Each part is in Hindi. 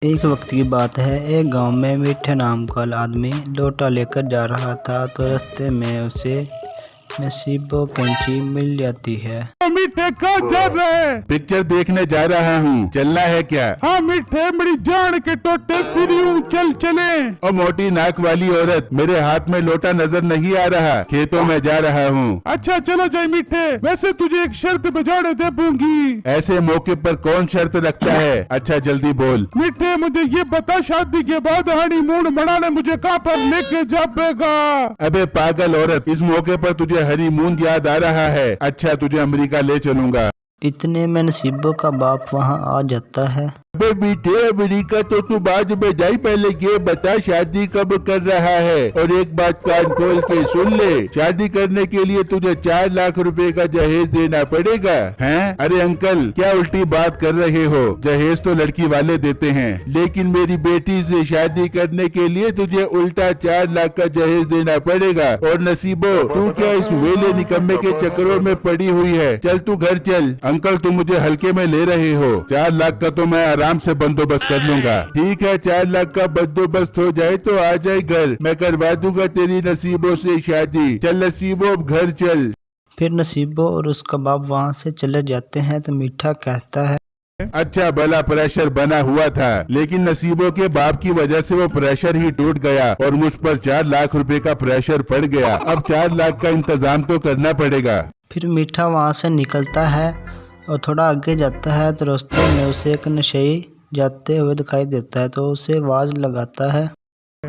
एक वक्त की बात है। एक गांव में मीठे नाम का आदमी लोटा लेकर जा रहा था तो रास्ते में उसे नसीबो कैंची मिल जाती है। मीठे कहाँ जा रहा है? पिक्चर देखने जा रहा हूँ, चलना है क्या? हाँ मीठे, बड़ी जान के टोटे फिर यूं चल चले। और मोटी नाक वाली औरत, मेरे हाथ में लोटा नजर नहीं आ रहा, खेतों में जा रहा हूँ। अच्छा चलो जाए मीठे, वैसे तुझे एक शर्त बजाने दे दूंगी। ऐसे मौके पर कौन शर्त रखता है? अच्छा जल्दी बोल। मीठे मुझे ये बता, शादी के बाद हनीमून मनाने मुझे कहाँ पर लेके जाएगा? अबे पागल औरत, इस मौके पर तुझे हनीमून याद आ रहा है? अच्छा तुझे अमेरिका ले चलूंगा। इतने में नसीबो का बाप वहां आ जाता है। अबे बेटे, अमेरिका तो तू बाद में जाई, पहले ये बता शादी कब कर रहा है? और एक बात कान खोल के सुन ले, शादी करने के लिए तुझे 4 लाख रुपए का जहेज देना पड़ेगा। हैं? अरे अंकल, क्या उल्टी बात कर रहे हो? जहेज तो लड़की वाले देते हैं, लेकिन मेरी बेटी से शादी करने के लिए तुझे उल्टा 4 लाख का जहेज देना पड़ेगा। और नसीबो, तू क्या इस वेले निकम्मे के चक्करों में पड़ी हुई है? चल तू घर चल। अंकल तुम मुझे हल्के में ले रहे हो, 4 लाख का तो मैं आराम से बंदोबस्त कर लूंगा। ठीक है, 4 लाख का बंदोबस्त हो जाए तो आ जाए घर, मैं करवा दूंगा तेरी नसीबों से शादी। चल नसीबो, अब घर चल। फिर नसीबो और उसका बाप वहां से चले जाते हैं तो मीठा कहता है, अच्छा भला प्रेशर बना हुआ था, लेकिन नसीबों के बाप की वजह से वो प्रेशर ही टूट गया और मुझ पर 4 लाख रुपए का प्रेशर पड़ गया। अब 4 लाख का इंतजाम तो करना पड़ेगा। फिर मीठा वहां से निकलता है और थोड़ा आगे जाता है तो रास्ते में उसे एक नशेई जाते हुए दिखाई देता है तो उसे आवाज लगाता है।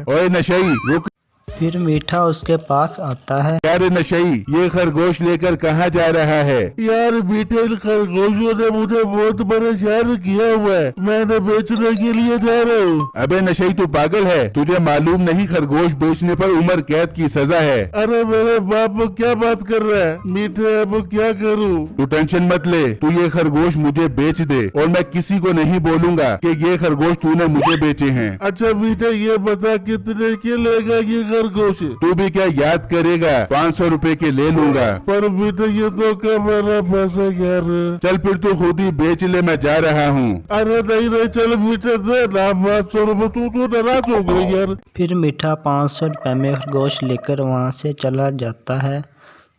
ओए नशई रुक। फिर मीठा उसके पास आता है। यार नशई, ये खरगोश लेकर कहाँ जा रहा है? यार मीठे, इन खरगोशों ने मुझे बहुत परेशान किया हुआ है, मैंने बेचने के लिए जा रहा हूँ। अबे नशई तू पागल है? तुझे मालूम नहीं खरगोश बेचने पर उम्र कैद की सजा है। अरे मेरे बाप, क्या बात कर रहा है? मीठे अब क्या करूँ? तू टेंशन मत ले, तू ये खरगोश मुझे बेच दे और मैं किसी को नहीं बोलूंगा कि ये खरगोश तूने मुझे बेचे हैं। अच्छा मीठे, ये बता कितने के लेगा ये खरगोश? तू भी क्या याद करेगा? 500 रुपए के ले लूंगा। पर मीठे ये तो कम मेरा पैसा यार। चल फिर तू खुद ही बेच ले, मैं जा रहा हूँ। अरे नहीं नहीं, चल मीठे दे ना 500 रुपए, तू तो नाराज हो गया यार। फिर मीठा 500 रुपये में खरगोश लेकर वहां से चला जाता है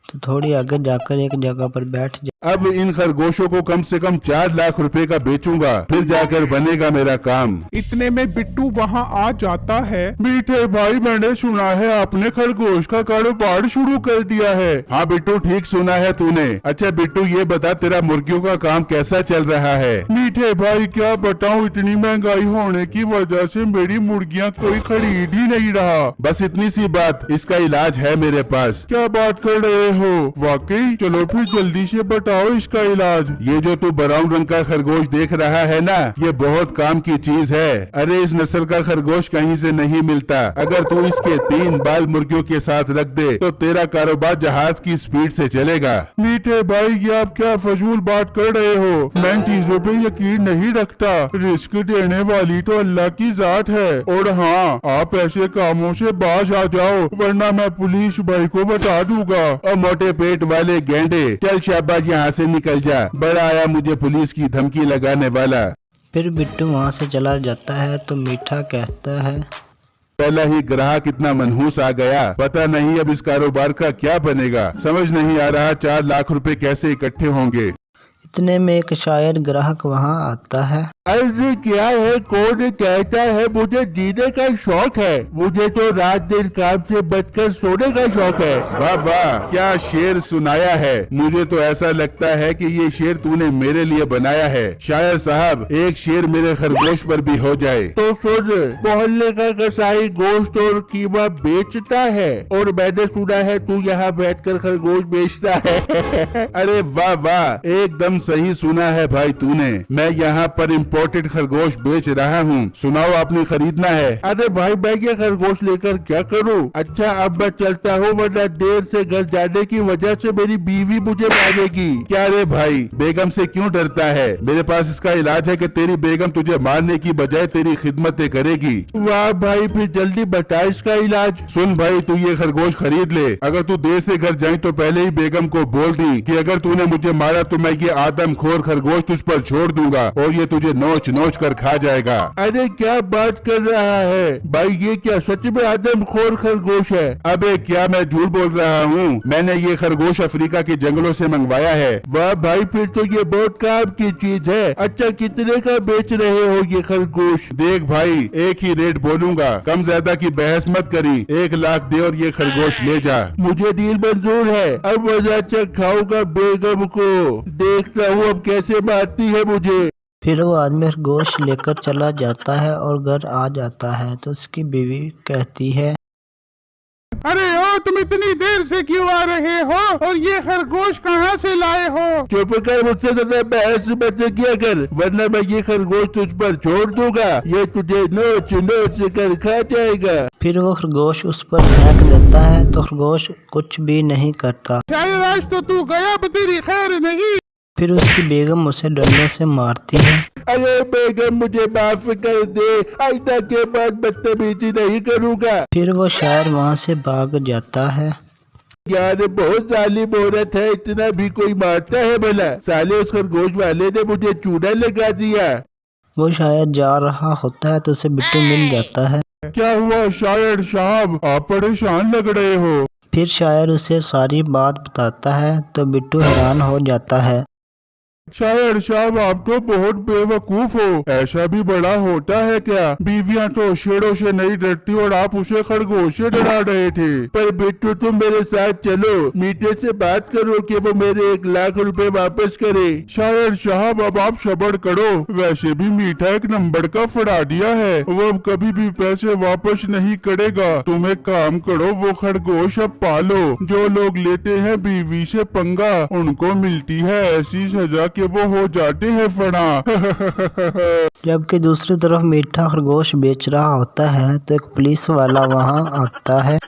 तो थोड़ी आगे जाकर एक जगह पर बैठ अब इन खरगोशों को कम से कम 4 लाख रुपए का बेचूंगा, फिर जाकर बनेगा मेरा काम। इतने में बिट्टू वहाँ आ जाता है। मीठे भाई, मैंने सुना है आपने खरगोश का कारोबार शुरू कर दिया है। हाँ बिट्टू, ठीक सुना है तूने। अच्छा बिट्टू, ये बता तेरा मुर्गियों का काम कैसा चल रहा है? मीठे भाई क्या बताऊँ, इतनी महंगाई होने की वजह से मेरी मुर्गियाँ कोई खरीद ही नहीं रहा। बस इतनी सी बात, इसका इलाज है मेरे पास। क्या बात कर रहे हो? वाकई? चलो फिर जल्दी से बताओ इसका इलाज। ये जो तू ब्राउन रंग का खरगोश देख रहा है ना, ये बहुत काम की चीज है। अरे इस नस्ल का खरगोश कहीं से नहीं मिलता। अगर तू इसके 3 बाल मुर्गियों के साथ रख दे तो तेरा कारोबार जहाज की स्पीड से चलेगा। मीठे भाई, ये आप क्या फजूल बात कर रहे हो? मैं इन चीजों पे यकीन नहीं रखता। रिस्क देने वाली तो अल्लाह की जात है। और हाँ, आप ऐसे कामों से बाज आ जाओ, वरना मैं पुलिस भाई को बता दूंगा। और मोटे पेट वाले गेंडे, चल शाबाश, यहाँ से निकल जा। बड़ा आया मुझे पुलिस की धमकी लगाने वाला। फिर बिट्टू वहां से चला जाता है तो मीठा कहता है, पहला ही ग्राहक इतना मनहूस आ गया, पता नहीं अब इस कारोबार का क्या बनेगा। समझ नहीं आ रहा 4 लाख रुपए कैसे इकट्ठे होंगे। इतने में एक शायर ग्राहक वहां आता है। अरे क्या है, कौन कहता है मुझे जीने का शौक है? मुझे तो रात दिन काम से बचकर सोने का शौक है। वाह वाह, क्या शेर सुनाया है। मुझे तो ऐसा लगता है कि ये शेर तूने मेरे लिए बनाया है। शायर साहब, एक शेर मेरे खरगोश पर भी हो जाए। तो सुन, मोहल्ले का कसाई गोश्त और कीमा बेचता है और मैंने सुना है तू यहाँ बैठकर खरगोश बेचता है। अरे वाह वाह, एकदम सही सुना है भाई तूने। मैं यहाँ पर इम्पोर्टेड खरगोश बेच रहा हूँ। सुनाओ, आपने खरीदना है? अरे भाई, मैं ये खरगोश लेकर क्या करूँ? अच्छा अब मैं चलता हूँ, वरना देर से घर जाने की वजह से मेरी बीवी मुझे मारेगी। क्या रे भाई, बेगम से क्यों डरता है? मेरे पास इसका इलाज है कि तेरी बेगम तुझे मारने की बजाय तेरी खिदमतें करेगी। वाह भाई, फिर जल्दी बता इसका इलाज। सुन भाई, तू ये खरगोश खरीद ले। अगर तू देर से घर जाए तो पहले ही बेगम को बोल दी कि अगर तूने मुझे मारा तो मैं ये आदमखोर खरगोश तुझ पर छोड़ दूंगा और ये तुझे नोच नोच कर खा जाएगा। अरे क्या बात कर रहा है भाई, ये क्या सच में आदमखोर खरगोश है? अबे क्या मैं झूठ बोल रहा हूँ? मैंने ये खरगोश अफ्रीका के जंगलों से मंगवाया है। वाह भाई, फिर तो ये बहुत काम की चीज है। अच्छा, कितने का बेच रहे हो ये खरगोश? देख भाई, एक ही रेट बोलूंगा, कम ज्यादा की बहस मत करी। 1 लाख दे और ये खरगोश ले जा। मुझे डील मंजूर है। अब मजा चखाऊंगा बेगम को, देखता हूँ अब कैसे मारती है मुझे। फिर वो आदमी खरगोश लेकर चला जाता है और घर आ जाता है तो उसकी बीवी कहती है, अरे ओ, तुम इतनी देर से क्यों आ रहे हो और ये खरगोश कहाँ से लाए हो? चुप कर, मुझसे ज्यादा बहस मत किया कर, वरना मैं ये खरगोश तुझ पर छोड़ दूंगा। ये तुझे नोच नोच कर खा जाएगा। फिर वो खरगोश उस पर फेंक देता है तो खरगोश कुछ भी नहीं करता। शायद आज तो तू गया, तेरी खैर नहीं। फिर उसकी बेगम उसे डंडे से मारती है। अरे बेगम, मुझे माफ कर दे, आइंदा के बाद बदतमीजी नहीं करूँगा। फिर वो शायर वहाँ से भाग जाता है। यार बहुत जालिम औरत है, इतना भी कोई मारता है भला? साले उस खरगोश वाले ने मुझे चूना लगा दिया। वो शायर जा रहा होता है तो उसे बिट्टू मिल जाता है। क्या हुआ शायर साहब, आप परेशान लग रहे हो? फिर शायर उसे सारी बात बताता है तो बिट्टू हैरान हो जाता है। शायर साहब, आप तो बहुत बेवकूफ हो। ऐसा भी बड़ा होता है क्या? बीवियां तो शेरों से नहीं डरती और आप उसे खरगोश से डरा रहे थे। पर बिट्टू, तुम मेरे साथ चलो, मीठे से बात करो कि वो मेरे 1 लाख रुपए वापस करे। शायर साहब, अब आप सब्र करो। वैसे भी मीठा एक नंबर का फड़ा दिया है, वो अब कभी भी पैसे वापस नहीं करेगा। तुम एक काम करो, वो खरगोश अब पालो। जो लोग लेते हैं बीवी से पंगा, उनको मिलती है ऐसी सजा कि वो हो जाते हैं फड़ा। जबकि दूसरी तरफ मीठा खरगोश बेच रहा होता है तो एक पुलिस वाला वहाँ आता है।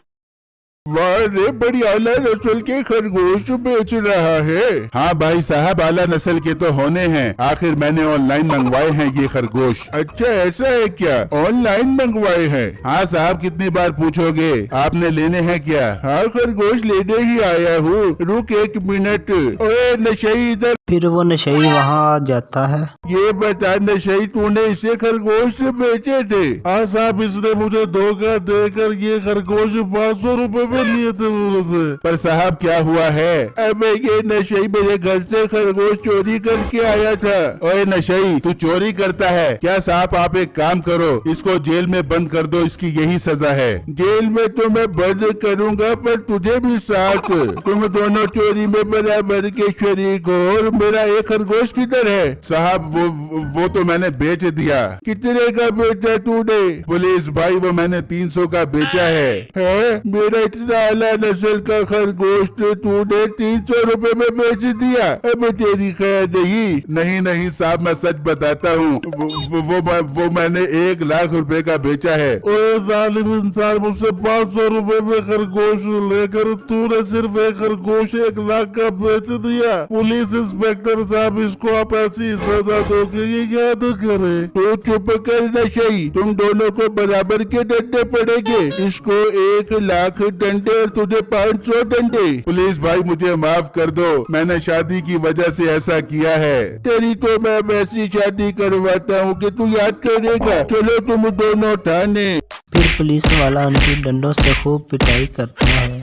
वाह रे, बड़ी आला नस्ल के खरगोश बेच रहा है। हाँ भाई साहब, आला नस्ल के तो होने हैं। आखिर मैंने ऑनलाइन मंगवाए हैं ये खरगोश। अच्छा ऐसा है क्या? ऑनलाइन मंगवाए हैं? हाँ साहब, कितनी बार पूछोगे? आपने लेने हैं क्या? हाँ, खरगोश लेने ही आया हूँ। रुक 1 मिनट। ओए नशई, इधर। फिर वो नशई वहाँ आ जाता है। ये बता नशई, तूने इसे खरगोश से बेचे थे? हाँ साहब, इसने मुझे धोखा देकर ये खरगोश 500 रुपए में लिए थे मुझसे। पर साहब क्या हुआ है? अबे ये नशई मेरे घर से खरगोश चोरी करके आया था। ओए नशई, तू चोरी करता है क्या? साहब आप एक काम करो, इसको जेल में बंद कर दो, इसकी यही सजा है। जेल में तो मैं बंद करूँगा, पर तुझे भी साथ। तुम दोनों चोरी में बराबर के शरीक हो। और मेरा एक खरगोश किधर है? साहब वो तो मैंने बेच दिया। कितने का बेचा तूने? पुलिस भाई, वो मैंने 300 का बेचा है। मेरा इतना आला नस्ल का खरगोश तो तूने 300 रुपए में बेच दिया? अब तेरी खैर नहीं। नहीं साहब, मैं सच बताता हूँ। वो मैंने 1 लाख रुपए का बेचा है। ओए जालिम इंसान, मुझसे 500 रुपए में खरगोश लेकर तूने सिर्फ एक खरगोश 1 लाख का बेच दिया। पुलिस इंस्पेक्टर साहब, इसको आप ऐसी सजा दो कि ये क्या तो करे। तो चुप कर नशई, तुम दोनों को बराबर के डंडे पड़ेंगे। इसको 1 लाख डंडे और तुझे 500 डंडे। पुलिस भाई मुझे माफ कर दो, मैंने शादी की वजह से ऐसा किया है। तेरी तो मैं वैसी शादी करवाता हूँ कि तू याद करेगा। चलो तुम दोनों थाने। फिर पुलिस वाला उनकी डंडों से खूब पिटाई करता है।